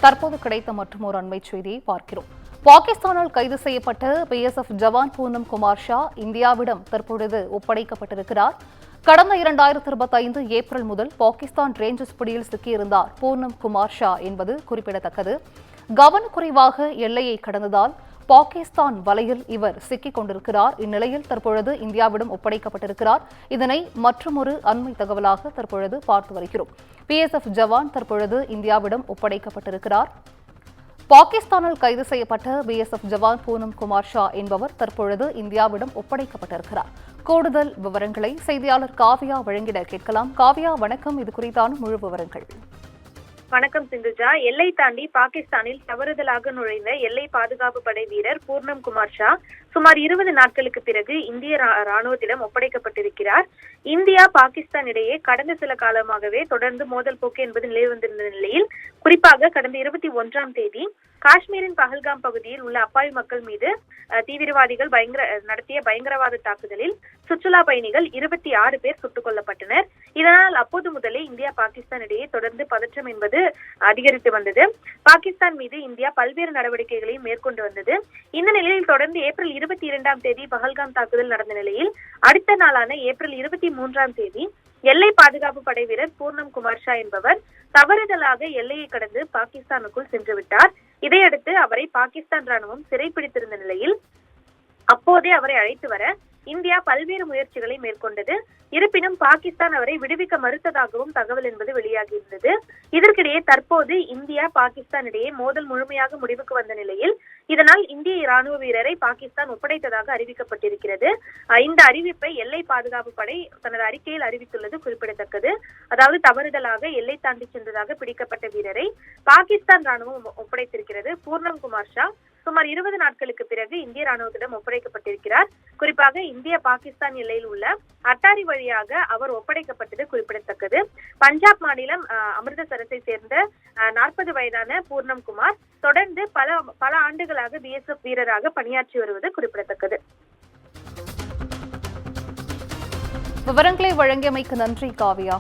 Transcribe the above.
தற்போது கிடைத்த மற்றொரு அண்மை செய்தியை பார்க்கிறோம். பாகிஸ்தானால் கைது செய்யப்பட்ட பிஎஸ்எஃப் ஜவான் பூனம் குமார் ஷா இந்தியாவிடம் தற்பொழுது ஒப்படைக்கப்பட்டிருக்கிறார். கடந்த 2025 ஏப்ரல் முதல் பாகிஸ்தான் ரேஞ்சர்ஸ் பிடியில் சிக்கியிருந்தார் பூனம் குமார் ஷா என்பது குறிப்பிடத்தக்கது. கவனக்குறைவாக எல்லையை கடந்ததால் பாகிஸ்தான் வலையில் இவர் சிக்கிக் கொண்டிருக்கிறார். இந்நிலையில் தற்பொழுது இந்தியாவிடம் ஒப்படைக்கப்பட்டிருக்கிறார். இதனை மற்றொரு அண்மை தகவலாக தற்பொழுது பார்த்து வருகிறோம். பிஎஸ்எஃப் ஜவான் தற்பொழுது இந்தியாவிடம் ஒப்படைக்கப்பட்டிருக்கிறார். பாகிஸ்தானில் கைது செய்யப்பட்ட பிஎஸ்எஃப் ஜவான் பூனம் குமார் ஷா என்பவர் தற்பொழுது இந்தியாவிடம் ஒப்படைக்கப்பட்டிருக்கிறார். கூடுதல் விவரங்களை செய்தியாளர் காவியா வழங்கிட கேட்கலாம். காவியா, வணக்கம். இது குறித்தான முழு விவரங்கள். வணக்கம் சிந்துஜா. எல்லை தாண்டி பாகிஸ்தானில் தவறுதலாக நுழைந்த எல்லை பாதுகாப்பு படை வீரர் பூர்ணம் குமார் ஷா சுமார் 20 நாட்களுக்கு பிறகு இந்திய ராணுவத்திடம் ஒப்படைக்கப்பட்டிருக்கிறார். இந்தியா பாகிஸ்தான் இடையே கடந்த சில காலமாகவே தொடர்ந்து மோதல் போக்கு என்பது நிலவி வந்திருந்த நிலையில் குறிப்பாக கடந்த 21ஆம் தேதி காஷ்மீரின் பஹல்காம் பகுதியில் உள்ள அப்பாவி மக்கள் மீது தீவிரவாதிகள் நடத்திய பயங்கரவாத தாக்குதலில் சுற்றுலா பயணிகள் 26 பேர் சுட்டுக் கொல்லப்பட்டனர். இதனால் அப்போது முதலே இந்தியா பாகிஸ்தான் இடையே தொடர்ந்து பதற்றம் என்பது அதிகரித்து வந்தது. பாகிஸ்தான் மீது இந்தியா பல்வேறு நடவடிக்கைகளையும் மேற்கொண்டு வந்தது. இந்த நிலையில் தொடர்ந்து ஏப்ரல் 22ஆம் தேதி பஹல்காம் தாக்குதல் நடந்த நிலையில் அடுத்த நாளான ஏப்ரல் 23ஆம் தேதி எல்லை பாதுகாப்பு படை வீரர் பூர்ணம் குமார் ஷா என்பவர் தவறுதலாக எல்லையை கடந்து பாகிஸ்தானுக்குள் சென்றுவிட்டார். இதையடுத்து அவரை பாகிஸ்தான் ராணுவம் சிறைப்பிடித்திருந்த நிலையில் அப்போதே அவரை அழைத்து வர இந்தியா பல்வேறு முயற்சிகளை மேற்கொண்டது. இருப்பினும் பாகிஸ்தான் அவரை விடுவிக்க மறுத்ததாகவும் தகவல் என்பது வெளியாகியிருந்தது. இதற்கிடையே தற்போது இந்தியா பாகிஸ்தான் இடையே மோதல் முழுமையாக முடிவுக்கு வந்த நிலையில் இதனால் இந்திய ராணுவ வீரரை பாகிஸ்தான் ஒப்படைத்ததாக அறிவிக்கப்பட்டிருக்கிறது. இந்த அறிவிப்பை எல்லை பாதுகாப்பு படை தனது அறிக்கையில் அறிவித்துள்ளது குறிப்பிடத்தக்கது. அதாவது தவறுதலாக எல்லை தாண்டி சென்றதாக பிடிக்கப்பட்ட வீரரை பாகிஸ்தான் ராணுவம் ஒப்படைத்திருக்கிறது. பூர்ணம் குமார் ஷா சுமார் 20 நாட்களுக்கு பிறகு இந்திய ராணுவத்திடம் ஒப்படைக்கப்பட்டிருக்கிறார். குறிப்பாக இந்திய பாகிஸ்தான் எல்லையில் உள்ள அட்டாரி வழியாக அவர் ஒப்படைக்கப்பட்டது குறிப்பிடத்தக்கது. பஞ்சாப் மாநிலம் அமிர்தசரஸை சேர்ந்த 40 வயதான பூர்ணம் குமார் தொடர்ந்து பல ஆண்டுகளாக பிஎஸ்எஃப் வீரராக பணியாற்றி வருவது குறிப்பிடத்தக்கது. விவரங்களை வழங்கியமைக்கு நன்றி காவியா.